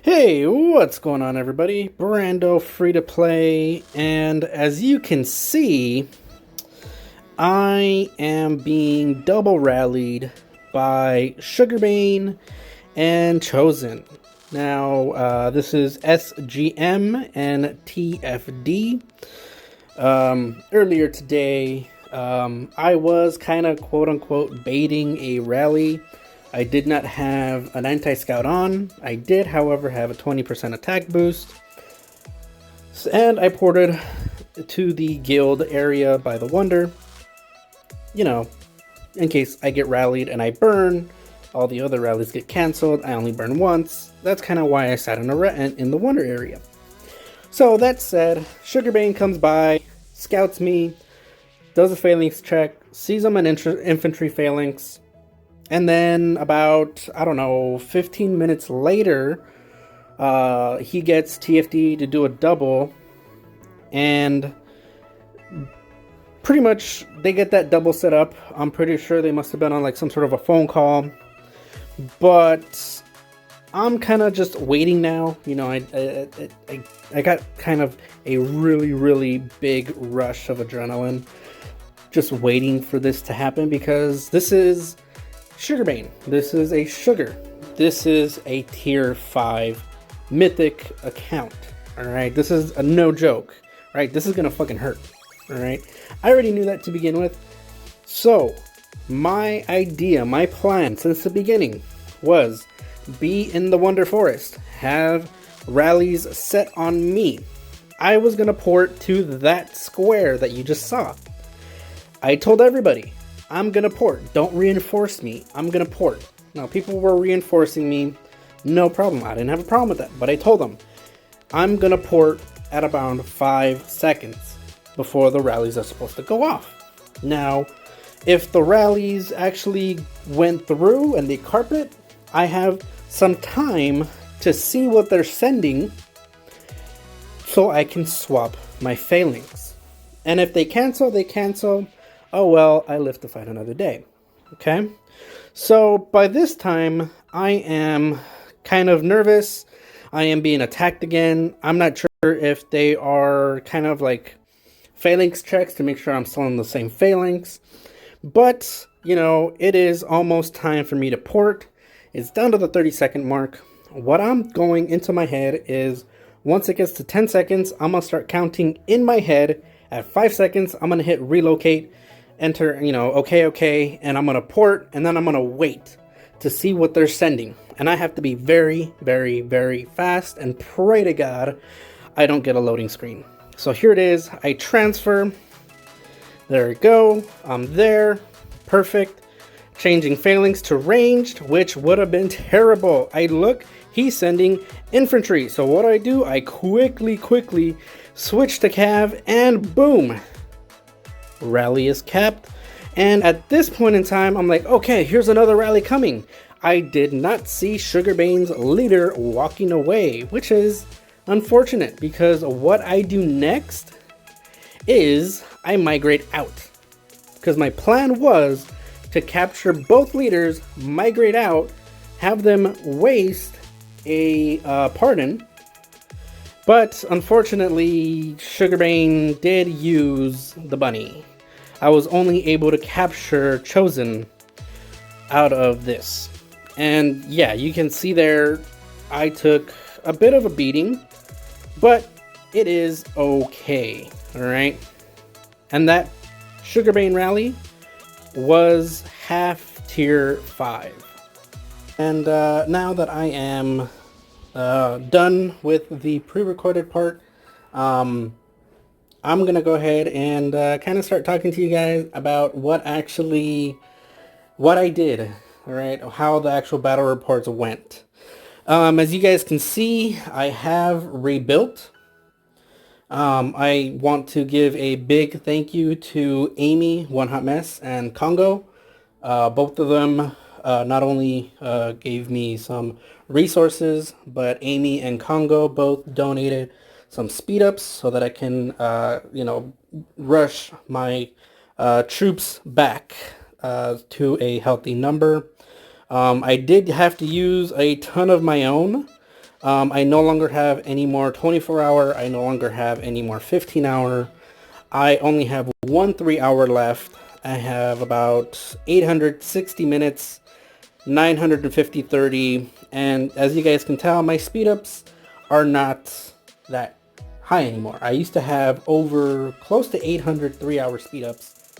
Hey, what's going on, everybody? Brando, free to play, and as you can see, I am being double rallied by SugarBane and Chosen. Now, this is SGM and TFD. Earlier today, I was kind of quote unquote baiting a rally. I did not have an anti-scout on. I did, however, have a 20% attack boost. And I ported to the guild area by the Wonder. You know, in case I get rallied and I burn, all the other rallies get cancelled. I only burn once. That's kind of why I sat in the Wonder area. So that said, SugarBane comes by, scouts me, does a phalanx check, sees I'm an infantry phalanx, and then about, I don't know, 15 minutes later, he gets TFD to do a double, and pretty much they get that double set up. I'm pretty sure they must have been on like some sort of a phone call, but I'm kind of just waiting now. You know, I got kind of a really big rush of adrenaline just waiting for this to happen, because this is SugarBane. This is a sugar. This is a tier 5 mythic account. Alright, this is a no joke. Right, this is gonna fucking hurt. Alright, I already knew that to begin with. So, my idea, my plan since the beginning was be in the Wonder Forest, have rallies set on me. I was gonna port to that square that you just saw. I told everybody, I'm gonna port. Don't reinforce me. I'm gonna port. Now, people were reinforcing me. No problem. I didn't have a problem with that. But I told them, I'm gonna port at about 5 seconds before the rallies are supposed to go off. Now, if the rallies actually went through and they carpet, I have some time to see what they're sending so I can swap my phalanx. And if they cancel, they cancel. Oh well, I live to fight another day. Okay? So by this time, I am kind of nervous. I am being attacked again. I'm not sure if they are kind of like phalanx checks to make sure I'm still in the same phalanx. But, you know, it is almost time for me to port. It's down to the 30-second mark. What I'm going into my head is, once it gets to 10 seconds, I'm going to start counting in my head. At 5 seconds, I'm going to hit relocate. Enter, you know, okay, and I'm gonna port, and then I'm gonna wait to see what they're sending. And I have to be very fast and pray to God I don't get a loading screen. So here it is. I transfer. There we go. I'm there. Perfect. Changing phalanx to ranged, which would have been terrible. I look, he's sending infantry. So what do? I quickly switch to cav, and boom. Rally is capped, and at this point in time I'm like, okay, here's another rally coming. I did not see SugarBane's leader walking away, which is unfortunate, because what I do next is I migrate out, because my plan was to capture both leaders, migrate out, have them waste a pardon. But unfortunately, SugarBane did use the bunny. I was only able to capture Chosen out of this. And yeah, you can see there, I took a bit of a beating, but it is okay, alright? And that SugarBane rally was half tier 5. And now that I am done with the pre-recorded part, I'm gonna go ahead and kind of start talking to you guys about what I did, all right, how the actual battle reports went. As you guys can see, I have rebuilt. I want to give a big thank you to Amy, One Hot Mess, and Congo. Both of them not only gave me some resources, but Amy and Congo both donated some speed ups so that I can, you know, rush my troops back to a healthy number. I did have to use a ton of my own I no longer have any more 24-hour. I no longer have any more 15-hour. I only have one 3-hour left. I have about 860 minutes, 950 30, and as you guys can tell, my speed ups are not that high anymore. I used to have over close to 800 3-hour speed ups.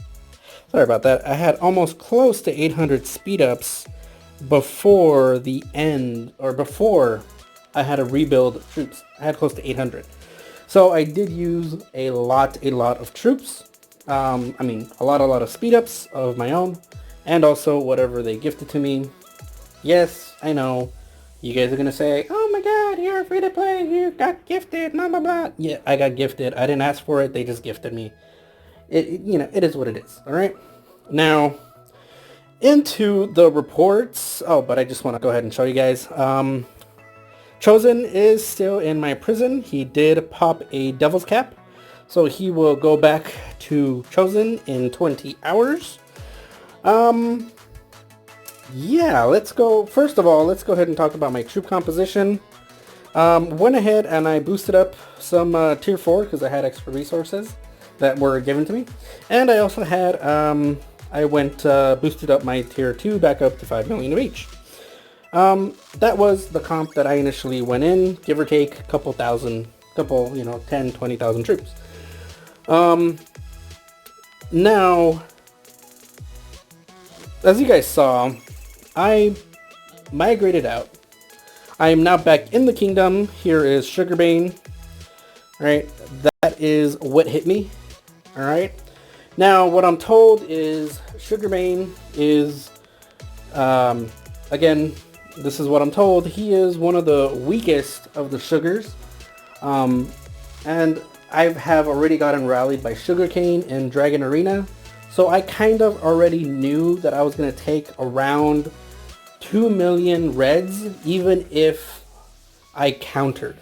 Sorry about that. I had almost close to 800 speed ups before the end, or before I had to rebuild troops. I had close to 800. So I did use a lot of troops. I mean, a lot of speed ups of my own, and also whatever they gifted to me. Yes, I know. You guys are gonna say, "Oh my God, you're free to play. You got gifted." Blah blah blah. Yeah, I got gifted. I didn't ask for it. They just gifted me. It is what it is. All right. Now, into the reports. Oh, but I just want to go ahead and show you guys. Chosen is still in my prison. He did pop a devil's cap, so he will go back to Chosen in 20 hours. Yeah, let's go. First of all, let's go ahead and talk about my troop composition. Went ahead and I boosted up some tier 4 because I had extra resources that were given to me. And I also had, I went boosted up my tier 2 back up to 5 million of each. That was the comp that I initially went in, give or take a couple thousand, 10, 20,000 troops. Now, as you guys saw, I migrated out. I am now back in the kingdom. Here is SugarBane. Right, that is what hit me. All right. Now, what I'm told is SugarBane is, again, this is what I'm told. He is one of the weakest of the sugars, and I have already gotten rallied by Sugarcane in Dragon Arena. So I kind of already knew that I was going to take around 2 million reds, even if I countered.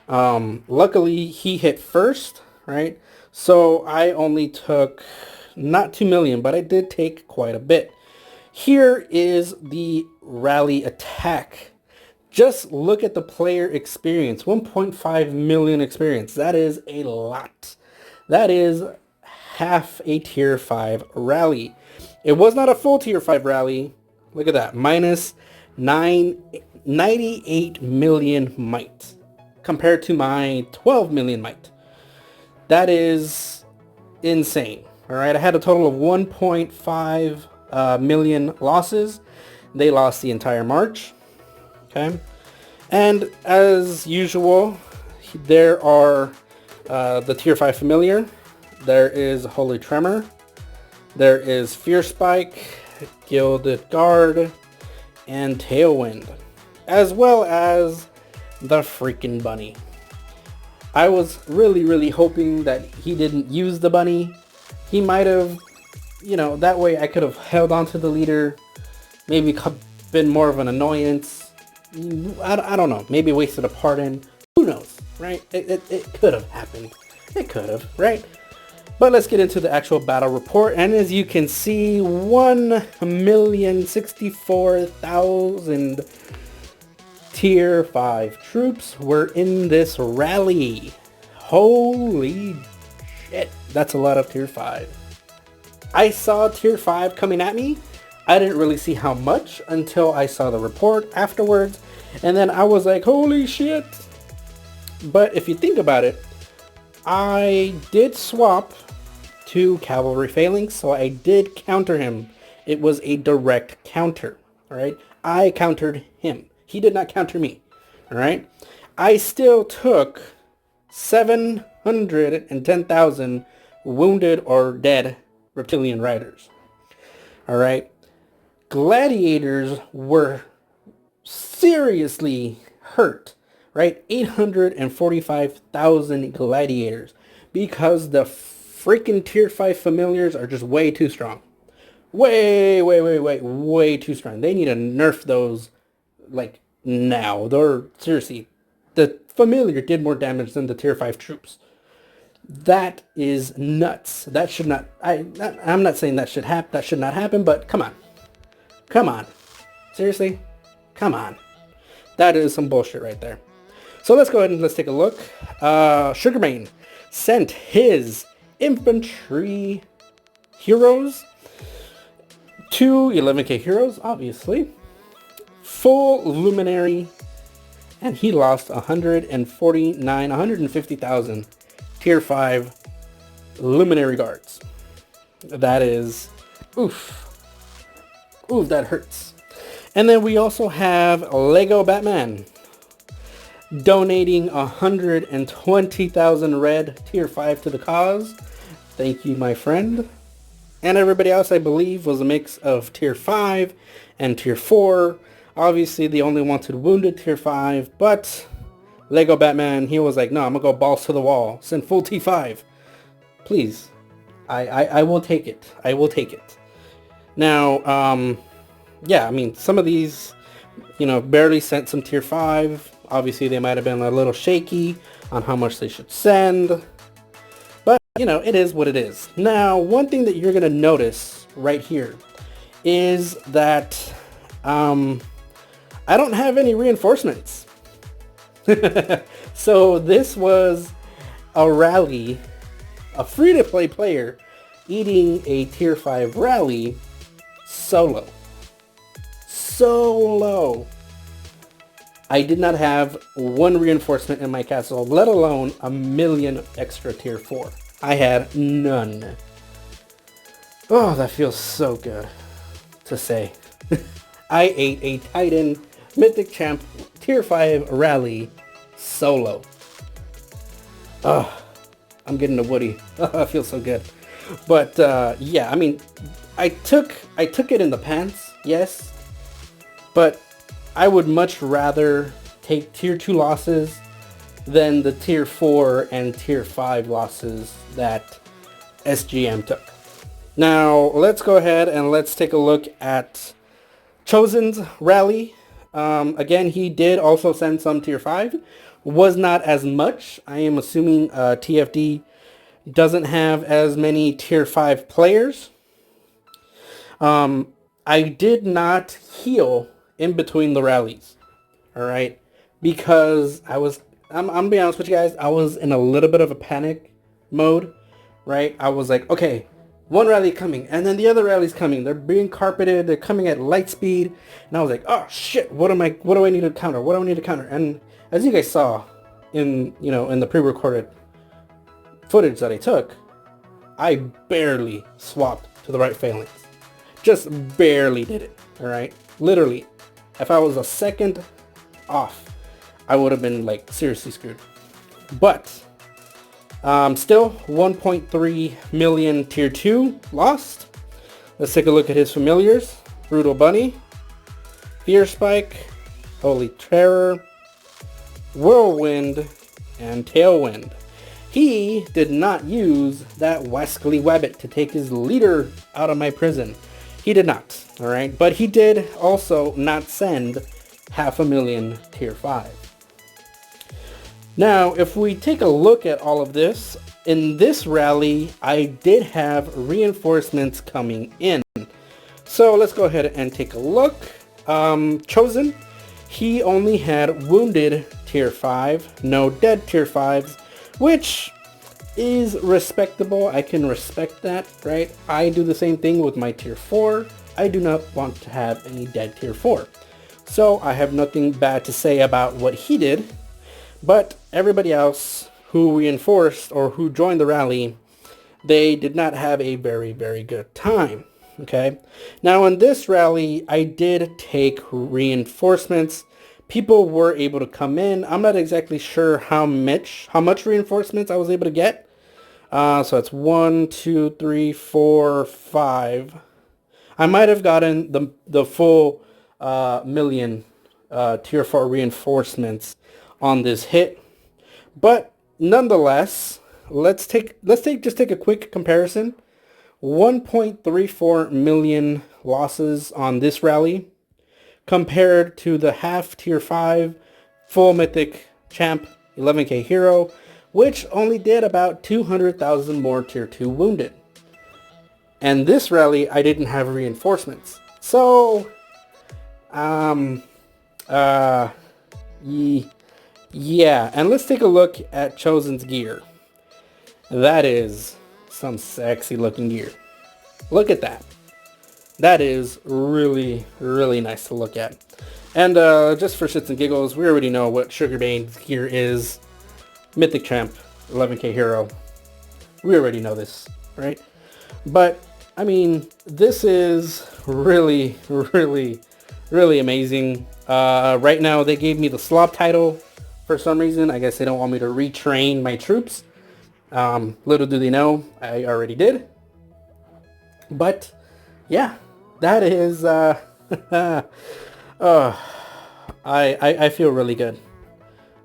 Luckily, he hit first, right? So I only took not 2 million, but I did take quite a bit. Here is the rally attack. Just look at the player experience, 1.5 million experience. That is a lot. That is half a tier 5 rally. It was not a full tier 5 rally. Look at that, minus 98 million might compared to my 12 million might. That is insane. All right, I had a total of 1.5 million losses. They lost the entire march. Okay, and as usual, there are the tier 5 familiar. There is Holy Tremor. There is Fear Spike, Gilded Guard, and Tailwind, as well as the freaking bunny. I was really hoping that he didn't use the bunny. He might have, that way I could have held on to the leader, maybe been more of an annoyance. I don't know, maybe wasted a pardon. Who knows, right? It could have happened. It could have, right? But let's get into the actual battle report. And as you can see, 1,064,000 tier 5 troops were in this rally. Holy shit. That's a lot of tier 5. I saw tier 5 coming at me. I didn't really see how much until I saw the report afterwards. And then I was like, holy shit. But if you think about it, I did swap to cavalry phalanx, so I did counter him. It was a direct counter, all right? I countered him. He did not counter me, all right? I still took 710,000 wounded or dead reptilian riders, all right? Gladiators were seriously hurt, right? 845,000 gladiators because the freaking tier 5 familiars are just way too strong. Way too strong. They need to nerf those like now. They're seriously, the familiar did more damage than the tier 5 troops. That is nuts. That should not, I'm not saying that should not happen, but come on. Seriously? Come on. That is some bullshit right there. So let's go ahead and let's take a look. SugarBane sent his infantry heroes, 2 11k heroes, obviously, full luminary, and he lost 150,000 tier 5 luminary guards. That is, oof, that hurts. And then we also have Lego Batman donating 120,000 red tier 5 to the cause. Thank you, my friend. And everybody else, I believe, was a mix of tier 5 and tier 4. Obviously, they only wanted wounded tier 5, but Lego Batman, he was like, no, I'm gonna go balls to the wall. Send full T5. Please. I will take it. I will take it. Now, yeah, I mean, some of these, barely sent some tier 5. Obviously, they might have been a little shaky on how much they should send. But, it is what it is. Now, one thing that you're going to notice right here is that I don't have any reinforcements. So this was a rally, a free-to-play player eating a tier 5 rally solo. I did not have one reinforcement in my castle, let alone a million extra tier 4. I had none. Oh, that feels so good to say. I ate a Titan Mythic Champ tier 5 rally solo. Oh, I'm getting a Woody. Oh, it feels so good. But yeah, I mean, I took it in the pants, yes. But I would much rather take tier 2 losses than the tier 4 and tier 5 losses that SGM took. Now, let's go ahead and let's take a look at Chosen's rally. Again, he did also send some tier 5. Was not as much. I am assuming TFD doesn't have as many tier 5 players. I did not heal in between the rallies. Alright? Because I'm gonna be honest with you guys, I was in a little bit of a panic mode. Right? I was like, okay, one rally coming, and then the other rally's coming. They're being carpeted. They're coming at light speed, and I was like, "Oh shit! What do I need to counter? What do I need to counter?" And as you guys saw in the pre-recorded footage that I took, I barely swapped to the right phalanx. Just barely did it. All right, literally, if I was a second off, I would have been like seriously screwed. But still 1.3 million tier 2 lost. Let's take a look at his familiars. Brutal Bunny, Fear Spike, Holy Terror, Whirlwind, and Tailwind. He did not use that Wascally Wabbit to take his leader out of my prison. He did not, alright? But he did also not send 500,000 tier 5. Now, if we take a look at all of this, in this rally, I did have reinforcements coming in. So let's go ahead and take a look. Chosen, he only had wounded tier 5, no dead tier 5s, which is respectable. I can respect that, right? I do the same thing with my tier 4. I do not want to have any dead tier 4. So I have nothing bad to say about what he did. But everybody else who reinforced or who joined the rally, they did not have a very, very good time. Okay. Now in this rally, I did take reinforcements. People were able to come in. I'm not exactly sure how much reinforcements I was able to get. So it's 1, 2, 3, 4, 5. I might have gotten the full million tier 4 reinforcements on this hit, but nonetheless, let's take a quick comparison. 1.34 million losses on this rally compared to the half tier 5 full mythic champ 11k hero, which only did about 200,000 more tier 2 wounded. And this rally, I didn't have reinforcements. So, Yeah, and let's take a look at Chosen's gear. That is some sexy looking gear. Look at that. That is really, really nice to look at. And just for shits and giggles, we already know what SugarBane's gear is. Mythic Champ, 11k hero. We already know this, right? But, I mean, this is really, really, really amazing. Right now, they gave me the Slob title for some reason. I guess they don't want me to retrain my troops. Little do they know, I already did. But, yeah, that is, I feel really good.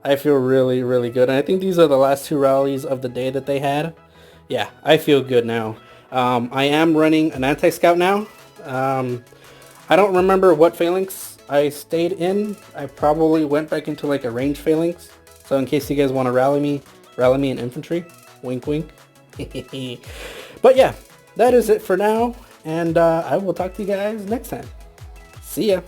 I feel really, really good. And I think these are the last two rallies of the day that they had. Yeah, I feel good now. I am running an anti-scout now. I don't remember what phalanx I stayed in. I probably went back into like a range phalanx. So in case you guys want to rally me in infantry. Wink, wink. But yeah, that is it for now. And I will talk to you guys next time. See ya.